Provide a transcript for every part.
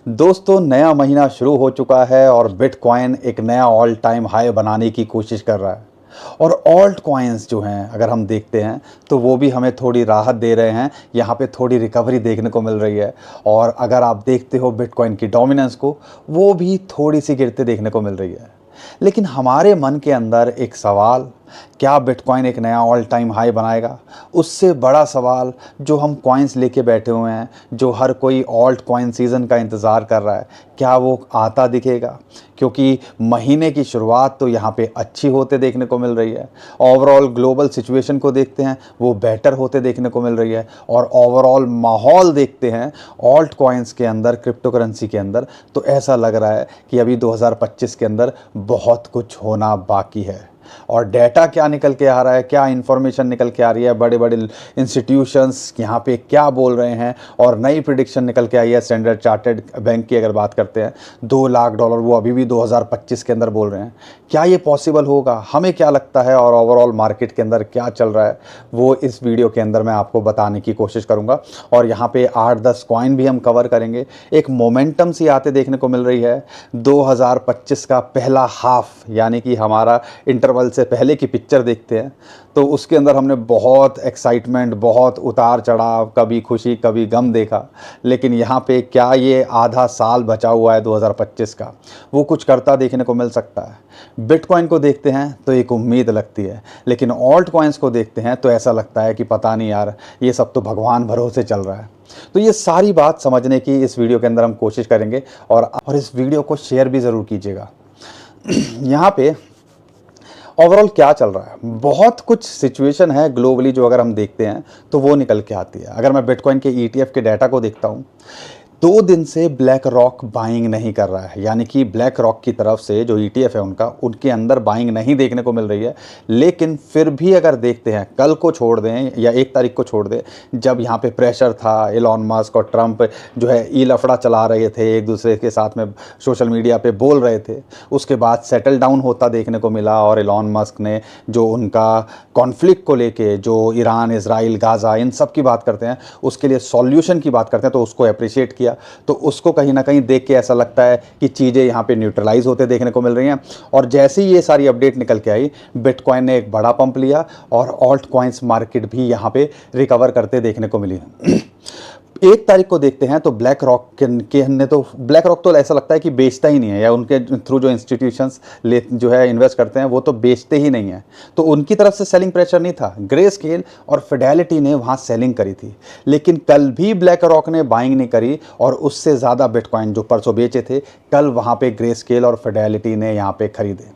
दोस्तों, नया महीना शुरू हो चुका है और बिटकॉइन एक नया ऑल टाइम हाई बनाने की कोशिश कर रहा है। और ऑल्ट कॉइन्स जो हैं, अगर हम देखते हैं तो वो भी हमें थोड़ी राहत दे रहे हैं। यहाँ पे थोड़ी रिकवरी देखने को मिल रही है। और अगर आप देखते हो बिटकॉइन की डोमिनेंस को, वो भी थोड़ी सी गिरते देखने को मिल रही है। लेकिन हमारे मन के अंदर एक सवाल, क्या बिटकॉइन एक नया ऑल टाइम हाई बनाएगा? उससे बड़ा सवाल, जो हम कॉइन्स लेके बैठे हुए हैं, जो हर कोई ऑल्ट कॉइन सीज़न का इंतज़ार कर रहा है, क्या वो आता दिखेगा? क्योंकि महीने की शुरुआत तो यहाँ पे अच्छी होते देखने को मिल रही है। ओवरऑल ग्लोबल सिचुएशन को देखते हैं, वो बेटर होते देखने को मिल रही है। और ओवरऑल माहौल देखते हैं ऑल्ट कॉइन्स के अंदर, क्रिप्टो करेंसी के अंदर, तो ऐसा लग रहा है कि अभी 2025 के अंदर बहुत कुछ होना बाकी है। और डेटा क्या निकल के आ रहा है, क्या इन्फॉर्मेशन निकल के आ रही है, बड़े बड़े इंस्टीट्यूशंस यहाँ पे क्या बोल रहे हैं, और नई प्रिडिक्शन निकल के आई है स्टैंडर्ड चार्टर्ड बैंक की। अगर बात करते हैं $2 लाख, वो अभी भी 2025 के अंदर बोल रहे हैं। क्या ये पॉसिबल होगा? हमें क्या लगता है और ओवरऑल मार्केट के अंदर क्या चल रहा है, वो इस वीडियो के अंदर मैं आपको बताने की कोशिश करूँगा। और यहाँ पे 8-10 कॉइन भी हम कवर करेंगे। एक मोमेंटम सी आते देखने को मिल रही है। 2025 का पहला हाफ, यानी कि हमारा इंटरवल से पहले की पिक्चर देखते हैं तो उसके अंदर हमने बहुत एक्साइटमेंट, बहुत उतार चढ़ाव, कभी खुशी कभी गम देखा। लेकिन यहाँ पे क्या ये आधा साल बचा हुआ है 2025 का, वो कुछ करता देखने को मिल सकता है। बिटकॉइन को देखते हैं तो एक उम्मीद लगती है, लेकिन ऑल्ट कॉइन्स को देखते हैं तो ऐसा लगता है कि पता नहीं यार, ये सब तो भगवान भरोसे चल रहा है। तो ये सारी बात समझने की इस वीडियो के अंदर हम कोशिश करेंगे। और इस वीडियो को शेयर भी ज़रूर कीजिएगा। यहाँ पे ओवरऑल क्या चल रहा है, बहुत कुछ सिचुएशन है ग्लोबली जो अगर हम देखते हैं तो वो निकल के आती है। अगर मैं बिटकॉइन के ETF के डाटा को देखता हूँ, 2 दिन से ब्लैक रॉक बाइंग नहीं कर रहा है। यानी कि ब्लैक रॉक की तरफ से जो ETF है उनके अंदर बाइंग नहीं देखने को मिल रही है। लेकिन फिर भी अगर देखते हैं, कल को छोड़ दें या 1 तारीख को छोड़ दें, जब यहाँ पे प्रेशर था, एलॉन मस्क और ट्रंप जो है ई लफड़ा चला रहे थे, एक दूसरे के साथ में सोशल मीडिया पे बोल रहे थे, उसके बाद सेटल डाउन होता देखने को मिला। और एलॉन मस्क ने जो उनका कॉन्फ्लिक्ट को लेके, जो ईरान, इजराइल, गाज़ा, इन सब की बात करते हैं, उसके लिए सॉल्यूशन की बात करते हैं, तो उसको अप्रिशिएट किया। तो उसको कहीं ना कहीं देख के ऐसा लगता है कि चीज़ें यहाँ पे न्यूट्रलाइज होते देखने को मिल रही हैं। और जैसे ही ये सारी अपडेट निकल के आई, बिटकॉइन ने एक बड़ा पंप लिया और ऑल्ट कॉइन्स मार्केट भी यहाँ पे रिकवर करते देखने को मिली। 1 तारीख को देखते हैं तो ब्लैक रॉक ब्लैक रॉक तो ऐसा लगता है कि बेचता ही नहीं है, या उनके थ्रू जो इंस्टीट्यूशंस जो है इन्वेस्ट करते हैं, वो तो बेचते ही नहीं है। तो उनकी तरफ से सेलिंग प्रेशर नहीं था। ग्रे स्केल और फिडेलिटी ने वहाँ सेलिंग करी थी। लेकिन कल भी ब्लैक रॉक ने बाइंग नहीं करी, और उससे ज़्यादा बिटकॉइन जो परसों बेचे थे, कल वहाँ पे ग्रे स्केल और फिडेलिटी ने यहाँ पे खरीदे।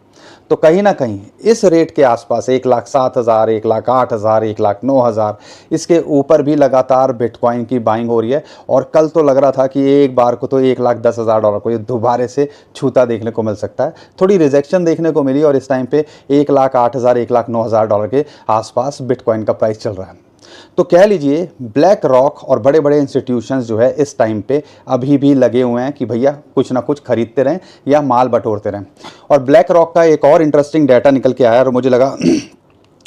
तो कहीं ना कहीं इस रेट के आसपास 1,07,000, 1,08,000, 1,09,000, इसके ऊपर भी लगातार बिटकॉइन की बाइंग हो रही है। और कल तो लग रहा था कि एक बार को तो $1,10,000 को ये दोबारा से छूता देखने को मिल सकता है। थोड़ी रिजेक्शन देखने को मिली और इस टाइम पे 1,08,000, $1,09,000 के आसपास बिटकॉइन का प्राइस चल रहा है। तो कह लीजिए ब्लैक रॉक और बड़े बड़े इंस्टीट्यूशंस जो है इस टाइम पे अभी भी लगे हुए हैं कि भैया कुछ ना कुछ खरीदते रहें या माल बटोरते रहें। और ब्लैक रॉक का एक और इंटरेस्टिंग डाटा निकल के आया और मुझे लगा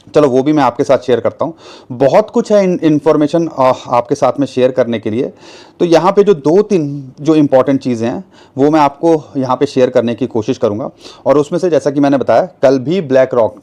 चलो वो भी मैं आपके साथ शेयर करता हूँ। बहुत कुछ है इन्फॉर्मेशन आपके साथ में शेयर करने के लिए। तो यहाँ पे जो 2-3 जो इम्पॉर्टेंट चीज़ें हैं वो मैं आपको यहाँ पे शेयर करने की कोशिश करूँगा। और उसमें से जैसा कि मैंने बताया, कल भी ब्लैक रॉक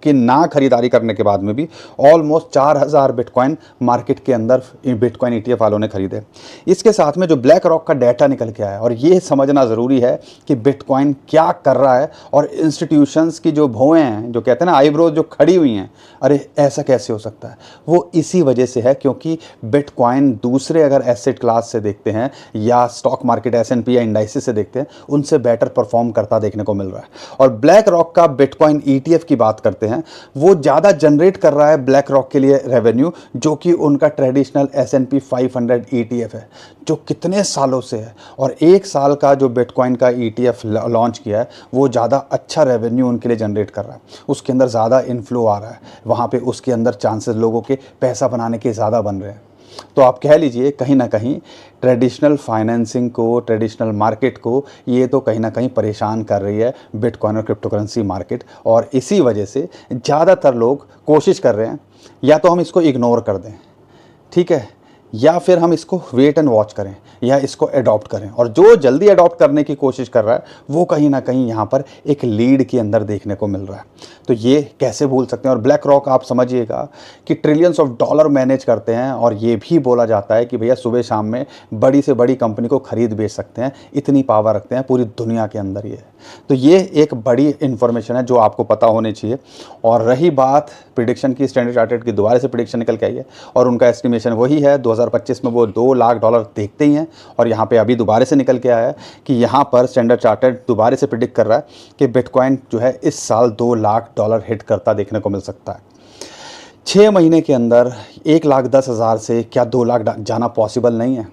की ना खरीदारी करने के बाद में भी ऑलमोस्ट 4,000 बिटकॉइन मार्केट के अंदर बिटकॉइन ETF वालों ने खरीदे। इसके साथ में जो ब्लैक रॉक का डाटा निकल के आया, और ये समझना ज़रूरी है कि बिटकॉइन क्या कर रहा है। और इंस्टीट्यूशंस की जो भौएँ हैं, जो कहते हैं ना आईब्रोज जो खड़ी हुई हैं, अरे ऐसा कैसे हो सकता है, वो इसी वजह से है क्योंकि बिटकॉइन दूसरे अगर एसेट क्लास से देखते हैं या स्टॉक मार्केट S&P या इंडाइसेस से देखते हैं, उनसे बेटर परफॉर्म करता देखने को मिल रहा है। और ब्लैक रॉक का बिटकॉइन ETF की बात करते हैं, वो ज़्यादा जनरेट कर रहा है ब्लैक रॉक के लिए रेवेन्यू, जो कि उनका ट्रेडिशनल S&P 500 ETF है, जो कितने सालों से है। और 1 साल का जो बिटकॉइन का ETF लॉन्च किया है, वो ज़्यादा अच्छा रेवेन्यू उनके लिए जनरेट कर रहा है। उसके अंदर ज़्यादा इन्फ्लो आ रहा है, वहाँ पे उसके अंदर चांसेस लोगों के पैसा बनाने के ज़्यादा बन रहे हैं। तो आप कह लीजिए कहीं ना कहीं ट्रेडिशनल फाइनेंसिंग को, ट्रेडिशनल मार्केट को ये तो कहीं ना कहीं परेशान कर रही है बिटकॉइन और क्रिप्टो करेंसी मार्केट। और इसी वजह से ज़्यादातर लोग कोशिश कर रहे हैं या तो हम इसको इग्नोर कर दें, ठीक है, या फिर हम इसको वेट एंड वॉच करें या इसको अडॉप्ट करें। और जो जल्दी अडॉप्ट करने की कोशिश कर रहा है वो कहीं ना कहीं यहाँ पर एक लीड के अंदर देखने को मिल रहा है। तो ये कैसे भूल सकते हैं। और ब्लैक रॉक आप समझिएगा कि ट्रिलियंस ऑफ डॉलर मैनेज करते हैं, और ये भी बोला जाता है कि भैया सुबह शाम में बड़ी से बड़ी कंपनी को खरीद बेच सकते हैं, इतनी पावर रखते हैं पूरी दुनिया के अंदर ये। तो ये एक बड़ी इन्फॉर्मेशन है जो आपको पता होनी चाहिए। और रही बात प्रिडिक्शन की, स्टैंडर्ड चार्टर्ड की दोबारा से प्रिडिक्शन निकल के आई है और उनका एस्टिमेशन वही है 2025 में वो 2 लाख डॉलर देखते ही हैं। और यहाँ पे अभी दोबारा से निकल के आया है कि यहाँ पर स्टैंडर्ड चार्टर्ड दोबारा से प्रिडिक्ट कर रहा है कि बिटकॉइन जो है इस साल 2 लाख डॉलर हिट करता देखने को मिल सकता है। 6 महीने के अंदर 1,10,000 से क्या 2 लाख जाना पॉसिबल नहीं है।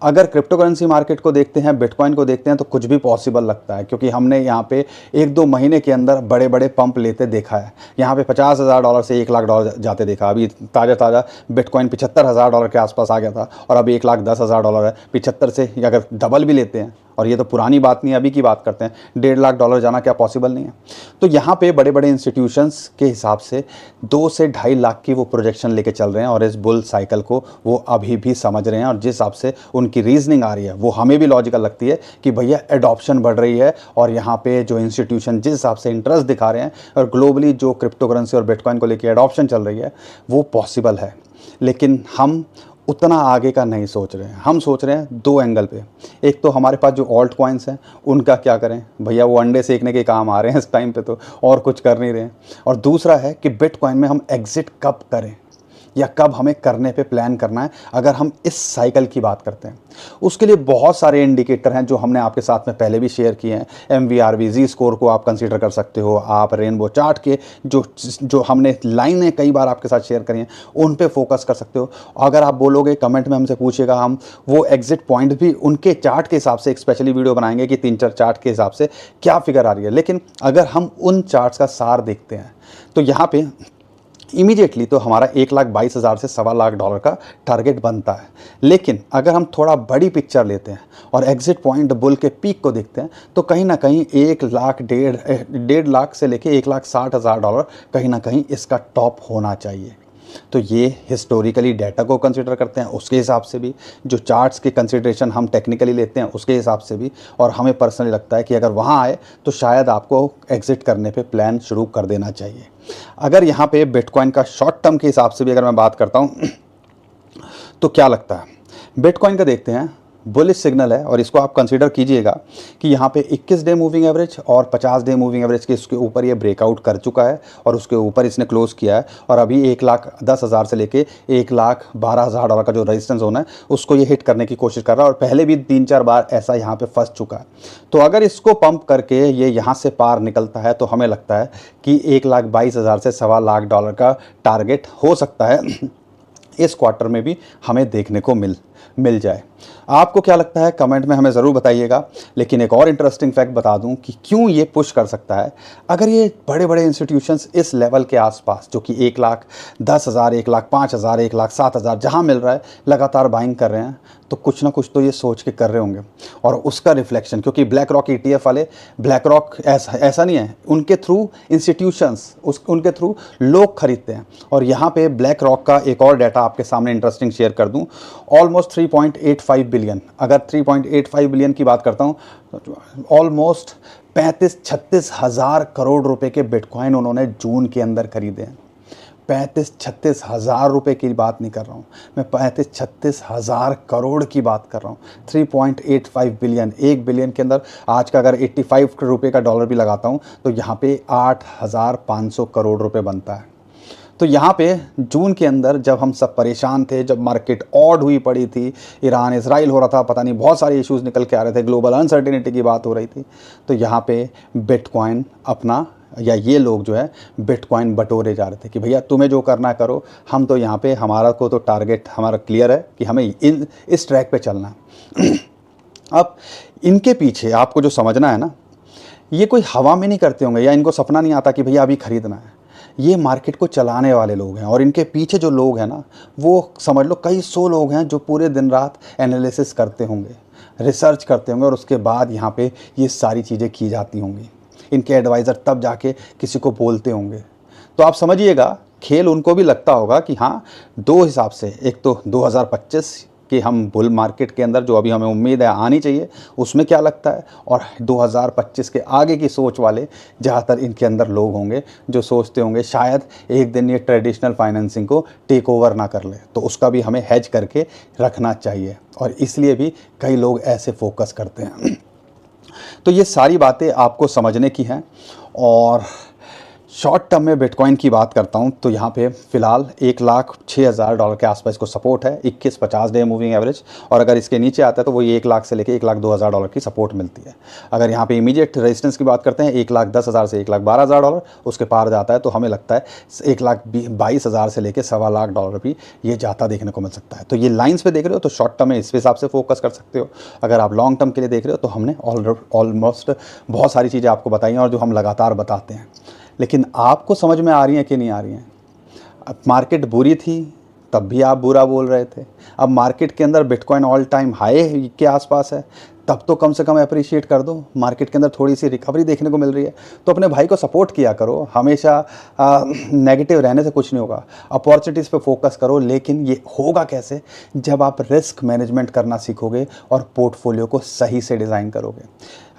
अगर क्रिप्टो करेंसी मार्केट को देखते हैं, बिटकॉइन को देखते हैं, तो कुछ भी पॉसिबल लगता है, क्योंकि हमने यहाँ पे 1-2 महीने के अंदर बड़े बड़े पंप लेते देखा है। यहाँ पे 50,000 डॉलर से 1 लाख डॉलर जाते देखा। अभी ताज़ा बिटकॉइन 75,000 डॉलर के आसपास आ गया था और अभी 1,10,000 डॉलर है। 75 से अगर डबल भी लेते हैं, और ये तो पुरानी बात नहीं है, अभी की बात करते हैं, 1.5 लाख डॉलर जाना क्या पॉसिबल नहीं है। तो यहाँ पे बड़े बड़े इंस्टीट्यूशंस के हिसाब से 2 से 2.5 लाख की वो प्रोजेक्शन लेके चल रहे हैं और इस बुल साइकिल को वो अभी भी समझ रहे हैं। और जिस हिसाब से उनकी रीजनिंग आ रही है वो हमें भी लॉजिकल लगती है कि भैया एडॉप्शन बढ़ रही है, और यहाँ पे जो इंस्टीट्यूशन जिस हिसाब से इंटरेस्ट दिखा रहे हैं और ग्लोबली जो क्रिप्टो करेंसी और बिटकॉइन को लेकर एडॉप्शन चल रही है वो पॉसिबल है। लेकिन हम उतना आगे का नहीं सोच रहे हैं। हम सोच रहे हैं 2 एंगल पे। एक तो हमारे पास जो ऑल्ट कॉइन्स हैं उनका क्या करें भैया, वो अंडे सेकने के काम आ रहे हैं इस टाइम पे, तो और कुछ कर नहीं रहे हैं। और दूसरा है कि बिटकॉइन में हम एग्जिट कब करें या कब हमें करने पे प्लान करना है, अगर हम इस साइकिल की बात करते हैं। उसके लिए बहुत सारे इंडिकेटर हैं जो हमने आपके साथ में पहले भी शेयर किए हैं। MVRV जी स्कोर को आप कंसीडर कर सकते हो, आप रेनबो चार्ट के जो हमने लाइनें कई बार आपके साथ शेयर करी हैं उन पे फोकस कर सकते हो। अगर आप बोलोगे कमेंट में हमसे पूछिएगा, हम वो एग्जिट पॉइंट भी उनके चार्ट के हिसाब से एक स्पेशली वीडियो बनाएंगे कि 3-4 चार्ट के हिसाब से क्या फिगर आ रही है। लेकिन अगर हम उन चार्ट्स का सार देखते हैं तो यहाँ पे इमीडिएटली तो हमारा 1,22,000 से 1.25 लाख डॉलर का टारगेट बनता है। लेकिन अगर हम थोड़ा बड़ी पिक्चर लेते हैं और एग्जिट पॉइंट बुल के पीक को देखते हैं तो कहीं ना कहीं 1,00,000 लाख से लेके 1,60,000 डॉलर कहीं ना कहीं इसका टॉप होना चाहिए। तो ये हिस्टोरिकली डाटा को कंसिडर करते हैं उसके हिसाब से भी, जो चार्ट्स के कंसिडरेशन हम टेक्निकली लेते हैं उसके हिसाब से भी, और हमें पर्सनली लगता है कि अगर वहाँ आए तो शायद आपको एग्जिट करने पे प्लान शुरू कर देना चाहिए। अगर यहाँ पे बिटकॉइन का शॉर्ट टर्म के हिसाब से भी अगर मैं बात करता हूँ तो क्या लगता है, बिटकॉइन का देखते हैं बुलिश सिग्नल है, और इसको आप कंसीडर कीजिएगा कि यहाँ पे 21 डे मूविंग एवरेज और 50 डे मूविंग एवरेज के इसके ऊपर ये ब्रेकआउट कर चुका है और उसके ऊपर इसने क्लोज किया है। और अभी 1,10,000 से लेके 1,12,000 डॉलर का जो रेजिस्टेंस होना है उसको ये हिट करने की कोशिश कर रहा है, और पहले भी 3-4 बार ऐसा यहाँ पे फंस चुका है। तो अगर इसको पंप करके ये यहाँ से पार निकलता है तो हमें लगता है कि 1,22,000 से 1.25 लाख डॉलर का टारगेट हो सकता है इस क्वार्टर में भी हमें देखने को मिल जाए। आपको क्या लगता है कमेंट में हमें ज़रूर बताइएगा। लेकिन एक और इंटरेस्टिंग फैक्ट बता दूं कि क्यों ये पुश कर सकता है। अगर ये बड़े बड़े इंस्टीट्यूशंस इस लेवल के आसपास जो कि 1,10,000, 1,05,000, 1,07,000 जहां मिल रहा है लगातार बाइंग कर रहे हैं, तो कुछ ना कुछ तो ये सोच के कर रहे होंगे। और उसका रिफ्लेक्शन, क्योंकि ब्लैक रॉक ETF वाले, ब्लैक रॉक ऐसा नहीं है, उनके थ्रू इंस्टीट्यूशंस उनके थ्रू लोग खरीदते हैं। और यहाँ पे ब्लैक रॉक का एक और डाटा आपके सामने इंटरेस्टिंग शेयर कर दूं, ऑलमोस्ट 3.85 बिलियन, अगर 3.85 बिलियन की बात करता हूँ, ऑलमोस्ट 35-36 हज़ार करोड़ रुपए के बिटकॉइन उन्होंने जून के अंदर खरीदे हैं। 35-36 हज़ार रुपये की बात नहीं कर रहा हूँ मैं, 35-36 हज़ार करोड़ की बात कर रहा हूँ। 3.85 बिलियन, 1 बिलियन के अंदर आज का अगर 85 रुपये का डॉलर भी लगाता हूँ तो यहाँ पे 8,500 करोड़ रुपए बनता है। तो यहाँ पे जून के अंदर जब हम सब परेशान थे, जब मार्केट ऑड हुई पड़ी थी, ईरान इसराइल हो रहा था, पता नहीं बहुत सारे इश्यूज़ निकल के आ रहे थे, ग्लोबल अनसर्टेनिटी की बात हो रही थी, तो यहाँ पे बिटकॉइन अपना, या ये लोग जो है बिटकॉइन बटोरे जा रहे थे कि भैया तुम्हें जो करना करो, हम तो यहाँ पे, हमारा को तो टारगेट हमारा क्लियर है कि हमें इस ट्रैक पे चलना है। अब इनके पीछे आपको जो समझना है ना, ये कोई हवा में नहीं करते होंगे या इनको सपना नहीं आता कि भैया अभी खरीदना है। ये मार्केट को चलाने वाले लोग हैं, और इनके पीछे जो लोग हैं ना, वो समझ लो कई 100 लोग हैं जो पूरे दिन रात एनालिसिस करते होंगे, रिसर्च करते होंगे, और उसके बाद यहाँ पे ये सारी चीज़ें की जाती होंगी। इनके एडवाइज़र तब जाके किसी को बोलते होंगे। तो आप समझिएगा खेल उनको भी लगता होगा कि हाँ, दो हिसाब से, एक तो 2025 कि हम बुल मार्केट के अंदर जो अभी हमें उम्मीद है आनी चाहिए, उसमें क्या लगता है, और 2025 के आगे की सोच वाले ज़्यादातर इनके अंदर लोग होंगे जो सोचते होंगे शायद एक दिन ये ट्रेडिशनल फाइनेंसिंग को टेक ओवर ना कर ले, तो उसका भी हमें हेज करके रखना चाहिए, और इसलिए भी कई लोग ऐसे फोकस करते हैं। तो ये सारी बातें आपको समझने की हैं। और शॉर्ट टर्म में बिटकॉइन की बात करता हूं तो यहाँ पे फ़िलहाल $1,06,000 के आसपास को सपोर्ट है, 21-50 डे मूविंग एवरेज, और अगर इसके नीचे आता है तो वही 1 लाख से लेके $1,02,000 की सपोर्ट मिलती है। अगर यहाँ पे इमीडिएट रेजिस्टेंस की बात करते हैं 1,10,000 से $1,12,000, उसके पार जाता है तो हमें लगता है 1,22,000 से लेके $1,25,000 भी ये जाता देखने को मिल सकता है। तो ये लाइन्स पे देख रहे हो तो शॉर्ट टर्म में इस हिसाब से फोकस कर सकते हो। अगर आप लॉन्ग टर्म के लिए देख रहे हो तो हमने ऑलमोस्ट बहुत सारी चीज़ें आपको बताई हैं और जो हम लगातार बताते हैं, लेकिन आपको समझ में आ रही हैं कि नहीं आ रही हैं। अब मार्केट बुरी थी तब भी आप बुरा बोल रहे थे, अब मार्केट के अंदर बिटकॉइन ऑल टाइम हाई के आसपास है तब तो कम से कम अप्रिशिएट कर दो। मार्केट के अंदर थोड़ी सी रिकवरी देखने को मिल रही है तो अपने भाई को सपोर्ट किया करो। हमेशा नेगेटिव रहने से कुछ नहीं होगा, अपॉर्चुनिटीज़ पे फोकस करो। लेकिन ये होगा कैसे, जब आप रिस्क मैनेजमेंट करना सीखोगे और पोर्टफोलियो को सही से डिज़ाइन करोगे।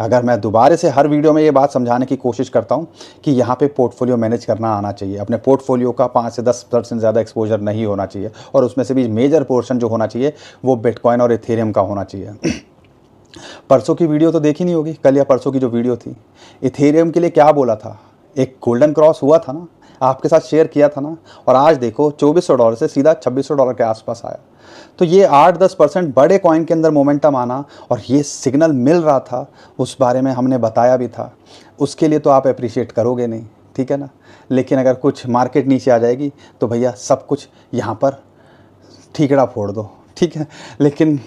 अगर मैं दोबारा से हर वीडियो में ये बात समझाने की कोशिश करता हूँ कि यहाँ पे पोर्टफोलियो मैनेज करना आना चाहिए, अपने पोर्टफोलियो का 5 से 10% ज़्यादा एक्सपोजर नहीं होना चाहिए, और उसमें से भी मेजर पोर्शन जो होना चाहिए वो बिटकॉइन और इथेरियम का होना चाहिए। परसों की वीडियो तो देखी नहीं होगी, कल या परसों की जो वीडियो थी, इथेरियम के लिए क्या बोला था, एक गोल्डन क्रॉस हुआ था ना, आपके साथ शेयर किया था ना, और आज देखो $2,400 से सीधा $2,600 के आसपास आया। तो ये 8-10% बड़े कॉइन के अंदर मोमेंटम आना और ये सिग्नल मिल रहा था, उस बारे में हमने बताया भी था। उसके लिए तो आप अप्रिशिएट करोगे नहीं, ठीक है ना। लेकिन अगर कुछ मार्केट नीचे आ जाएगी तो भैया सब कुछ यहाँ पर ठीकड़ा फोड़ दो, ठीक है। लेकिन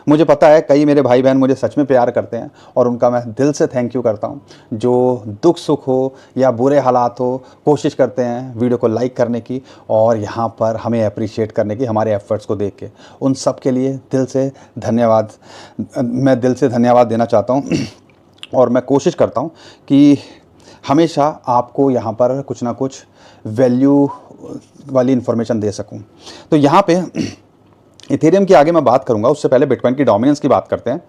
मुझे पता है कई मेरे भाई बहन मुझे सच में प्यार करते हैं और उनका मैं दिल से थैंक यू करता हूं, जो दुख सुख हो या बुरे हालात हो कोशिश करते हैं वीडियो को लाइक करने की और यहाँ पर हमें अप्रिशिएट करने की, हमारे एफर्ट्स को देख के। उन सब के लिए दिल से धन्यवाद, मैं दिल से धन्यवाद देना चाहता हूँ। और मैं कोशिश करता हूँ कि हमेशा आपको यहाँ पर कुछ ना कुछ वैल्यू वाली इन्फॉर्मेशन दे सकूँ। तो यहाँ पे इथेरियम की आगे मैं बात करूंगा, उससे पहले बिटकॉइन की डोमिनेंस की बात करते हैं।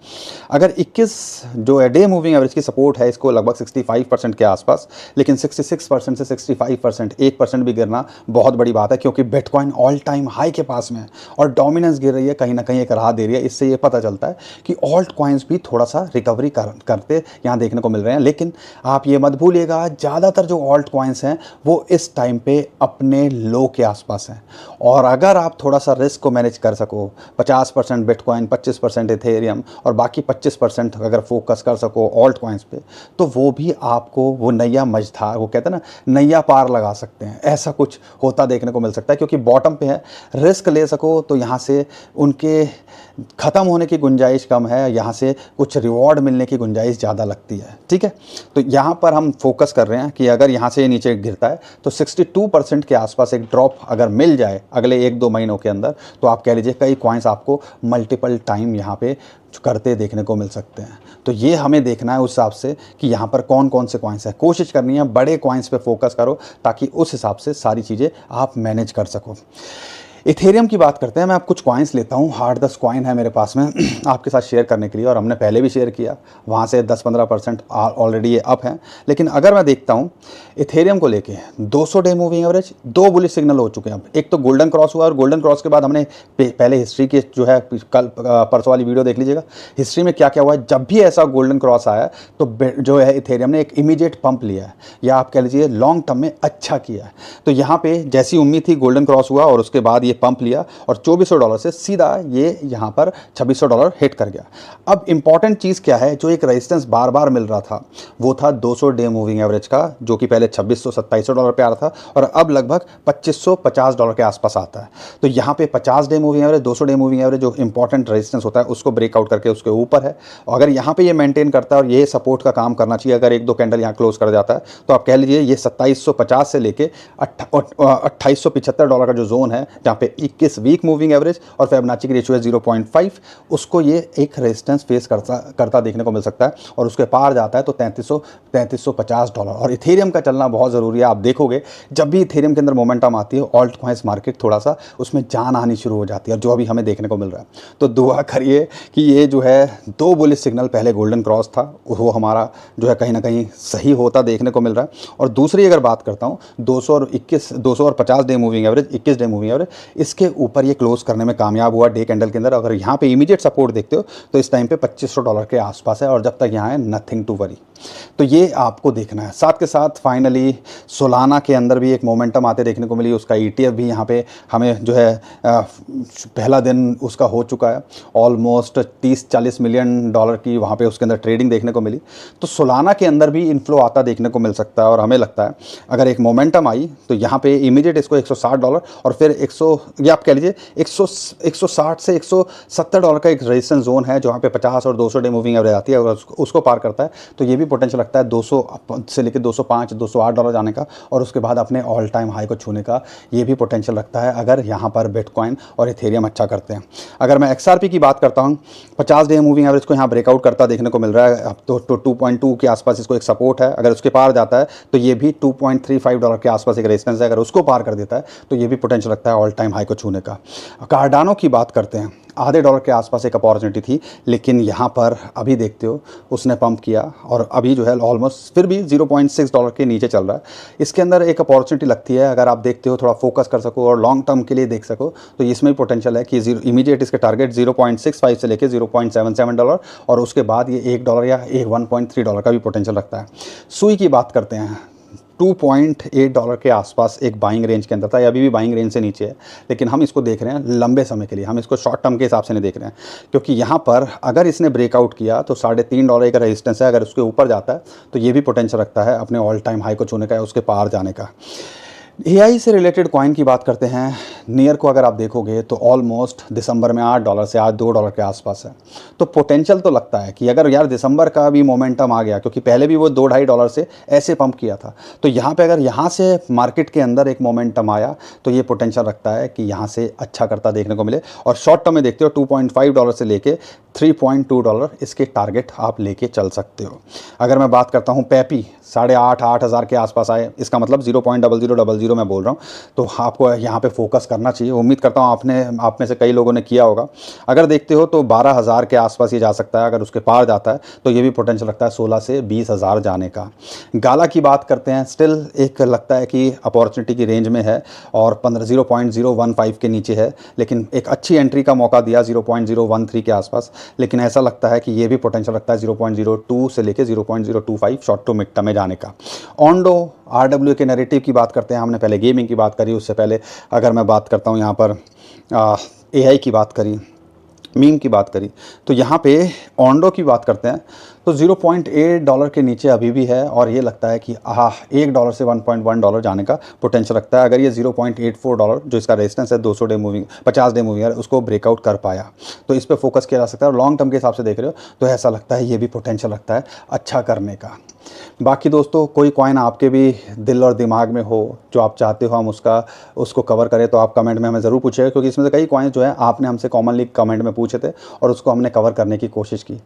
अगर 21 जो डे मूविंग एवरेज की सपोर्ट है इसको लगभग 65% के आसपास, लेकिन 66% से 65%, 1% भी गिरना बहुत बड़ी बात है, क्योंकि बिटकॉइन ऑल टाइम हाई के पास में है और डोमिनेंस गिर रही है, कहीं ना कहीं एक राह दे रही है। इससे ये पता चलता है कि ऑल्ट कॉइन्स भी थोड़ा सा रिकवरी करते यहाँ देखने को मिल रहे हैं। लेकिन आप ये मत भूलिएगा, ज़्यादातर जो ऑल्ट कॉइन्स हैं वो इस टाइम पे अपने लो के आसपास हैं, और अगर आप थोड़ा सा रिस्क को मैनेज कर सको, 50% बिटकॉइन, 25% इथेरियम और बाकी 25% अगर फोकस कर सको ऑल्ट कॉइन्स पे, तो वो भी आपको वो नैया मझधार, वो कहते हैं ना नैया पार लगा सकते हैं, ऐसा कुछ होता देखने को मिल सकता है। क्योंकि बॉटम पे है, रिस्क ले सको तो यहाँ से उनके ख़त्म होने की गुंजाइश कम है, यहाँ से कुछ रिवॉर्ड मिलने की गुंजाइश ज़्यादा लगती है, ठीक है। तो यहाँ पर हम फोकस कर रहे हैं कि अगर यहाँ से नीचे गिरता है तो 62% के आसपास एक ड्रॉप अगर मिल जाए अगले 1-2 महीनों के अंदर, तो आप कह लीजिए कई कॉइन्स आपको मल्टीपल टाइम यहाँ पे करते देखने को मिल सकते हैं। तो ये हमें देखना है उस हिसाब से कि यहाँ पर कौन कौन से कॉइन्स हैं। कोशिश करनी है बड़े कॉइन्स पे फोकस करो ताकि उस हिसाब से सारी चीज़ें आप मैनेज कर सको। इथेरियम की बात करते हैं। मैं आप कुछ कॉइन्स लेता हूँ, 8-10 कॉइन है मेरे पास में आपके साथ शेयर करने के लिए, और हमने पहले भी शेयर किया, वहाँ से 10-15% ऑलरेडी ये अप हैं। लेकिन अगर मैं देखता हूँ इथेरियम को लेके 200 day moving average, 2 bullish signal हो चुके हैं। अब एक तो गोल्डन क्रॉस हुआ, और गोल्डन क्रॉस के बाद हमने पहले हिस्ट्री की जो है कल परसों वाली वीडियो देख लीजिएगा, हिस्ट्री में क्या क्या हुआ है। जब भी ऐसा गोल्डन क्रॉस आया तो जो है इथेरियम ने एक इमीडिएट पंप लिया है, या आप कह लीजिए लॉन्ग टर्म में अच्छा किया है। तो यहाँ पे जैसी उम्मीद थी गोल्डन क्रॉस हुआ और उसके बाद ये पंप लिया और $2,400 से सीधा ये यहाँ पर $2,600 हिट कर गया। अब इंपॉर्टेंट चीज़ क्या है, जो एक रेजिस्टेंस बार बार मिल रहा था वो था 200 डे मूविंग एवरेज का, जो कि पहले $2,600-2,700 पे आ रहा था और अब लगभग $2,550 के आसपास आता है। तो यहाँ पे 50 day moving average, 200 day moving average जो इंपॉर्टेंट रेजिस्टेंस होता है उसको ब्रेकआउट करके उसके ऊपर है, और अगर यहाँ पे ये मेंटेन करता है और ये सपोर्ट का काम करना चाहिए, अगर 1-2 कैंडल यहाँ क्लोज कर जाता है तो आप कह लीजिए ये 2750 से लेके $2,875 का जो जोन है जहाँ पे पे 21 वीक मूविंग एवरेज और फिबोनाची की रेशियो है 0.5, उसको ये एक रेजिस्टेंस फेस करता देखने को मिल सकता है और उसके पार जाता है तो 3350 डॉलर। और इथेरियम का चलना बहुत ज़रूरी है। आप देखोगे जब भी इथेरियम के अंदर मोमेंटम आती है, ऑल्ट कॉइन्स मार्केट थोड़ा सा उसमें जान आनी शुरू हो जाती है, जो अभी हमें देखने को मिल रहा है। तो दुआ करिए कि ये जो है 2 बुलिश सिग्नल, पहले गोल्डन क्रॉस था वो हमारा जो है कहीं ना कहीं सही होता देखने को मिल रहा है। और दूसरी अगर बात करता हूँ 250 day moving average, 21 day moving average, इसके ऊपर ये क्लोज करने में कामयाब हुआ डे कैंडल के अंदर। अगर यहाँ पे इमीडिएट सपोर्ट देखते हो तो इस टाइम पे $2500 के आसपास है और जब तक यहाँ है नथिंग टू वरी। तो ये आपको देखना है। साथ के साथ फाइनली सोलाना के अंदर भी एक मोमेंटम आते देखने को मिली, उसका ETF भी यहाँ पे हमें जो है पहला दिन उसका हो चुका है, ऑलमोस्ट 30-40 मिलियन डॉलर की वहाँ पे उसके अंदर ट्रेडिंग देखने को मिली। तो सोलाना के अंदर भी इनफ्लो आता देखने को मिल सकता है और हमें लगता है अगर एक मोमेंटम आई तो यहाँ पे इमीडिएट इसको $160 और फिर 100 या आप कह लीजिए 160 से $170 का एक रेजिस्टेंस जोन है जहाँ पे 50 और 200 डे मूविंग एवरेज आती है। अगर उसको पार करता है तो ये भी पोटेंशियल लगता है 200 से लेकर $205-208 जाने का और उसके बाद अपने ऑल टाइम हाई को छूने का ये भी पोटेंशियल लगता है अगर यहाँ पर बिटकॉइन और इथेरियम अच्छा करते हैं। अगर मैं XRP की बात करता हूँ, 50 डे मूविंग एवरेज को यहाँ ब्रेकआउट करता देखने को मिल रहा है। अब तो 2.2 के आसपास इसको एक सपोर्ट है, अगर उसके पार जाता है तो ये भी $2.35 के आसपास एक रेजिस्टेंस है, अगर उसको पार कर देता है तो ये भी पोटेंशियल लगता है ऑल टाइम हाई को छूने का। कार्डानो की बात करते हैं, आधे डॉलर के आसपास एक अपॉर्चुनिटी थी, लेकिन यहाँ पर अभी देखते हो उसने पंप किया और अभी जो है ऑलमोस्ट फिर भी $0.6 के नीचे चल रहा है। इसके अंदर एक अपॉर्चुनिटी लगती है, अगर आप देखते हो थोड़ा फोकस कर सको और लॉन्ग टर्म के लिए देख सको तो इसमें भी पोटेंशियल है कि इमीडिएट इसके टारगेट 0.65 से लेकर $0.77 और उसके बाद ये $1 या $1.3 का भी पोटेंशियल रखता है। सुई की बात करते हैं, $2.8 के आसपास एक बाइंग रेंज के अंदर था, अभी भी बाइंग रेंज से नीचे है, लेकिन हम इसको देख रहे हैं लंबे समय के लिए, हम इसको शॉर्ट टर्म के हिसाब से नहीं देख रहे हैं, क्योंकि यहाँ पर अगर इसने ब्रेकआउट किया तो $3.5 का रेजिस्टेंस है, अगर उसके ऊपर जाता है तो ये भी पोटेंशियल रखता है अपने ऑल टाइम हाई को छूने का, उसके पार जाने का। AI से रिलेटेड कॉइन की बात करते हैं, नियर को अगर आप देखोगे तो ऑलमोस्ट दिसंबर में $8 से आज $2 के आसपास है। तो पोटेंशियल तो लगता है कि अगर यार दिसंबर का भी मोमेंटम आ गया, क्योंकि पहले भी वो $2-2.5 से ऐसे पंप किया था, तो यहाँ पे अगर यहाँ से मार्केट के अंदर एक मोमेंटम आया तो ये पोटेंशियल रखता है कि यहाँ से अच्छा करता देखने को मिले। और शॉर्ट टर्म में देखते हो $2.5 से लेके $3.2 इसके टारगेट आप लेके चल सकते हो। अगर मैं बात करता हूँ पैपी, 8,500 के आसपास आए, इसका मतलब 0.0000 मैं बोल रहा हूँ, तो आपको यहाँ पे फोकस करना चाहिए। उम्मीद करता हूँ आप में से कई लोगों ने किया होगा। अगर देखते हो तो 12,000 के आसपास ये जा सकता है, अगर उसके पार जाता है तो ये भी पोटेंशियल लगता है 16 से 20,000 जाने का। गाला की बात करते हैं, स्टिल एक लगता है कि अपॉर्चुनिटी की रेंज में है और 0.015 के नीचे है, लेकिन एक अच्छी एंट्री का मौका दिया 0.013 के आसपास, लेकिन ऐसा लगता है कि ये भी पोटेंशियल लगता है 0.02 से लेके 0.025 शॉर्ट टू मिड टर्म में जाने का। ऑन्डो RWA के नैरेटिव की बात करते हैं, हमने पहले गेमिंग की बात करी, उससे पहले अगर मैं बात करता हूँ यहाँ पर AI की बात करी, मीम की बात करी, तो यहाँ पे ऑन्डो की बात करते हैं तो $0.8 के नीचे अभी भी है और ये लगता है कि $1 से $1.1 जाने का पोटेंशियल रखता है। अगर ये $0.84 जो इसका रेजिस्टेंस है 200 डे मूविंग 50 डे मूविंग है उसको ब्रेकआउट कर पाया तो इस पर फोकस किया जा सकता है। और लॉन्ग टर्म के हिसाब से देख रहे हो तो ऐसा लगता है ये भी पोटेंशियल रखता है अच्छा करने का। बाकी दोस्तों, कोई कॉइन आपके भी दिल और दिमाग में हो जो आप चाहते हो हम उसको कवर करें तो आप कमेंट में हमें ज़रूर पूछिएगा, क्योंकि इसमें से कई कॉइन जो है आपने हमसे कॉमनली कमेंट में पूछे थे और उसको हमने कवर करने की कोशिश की।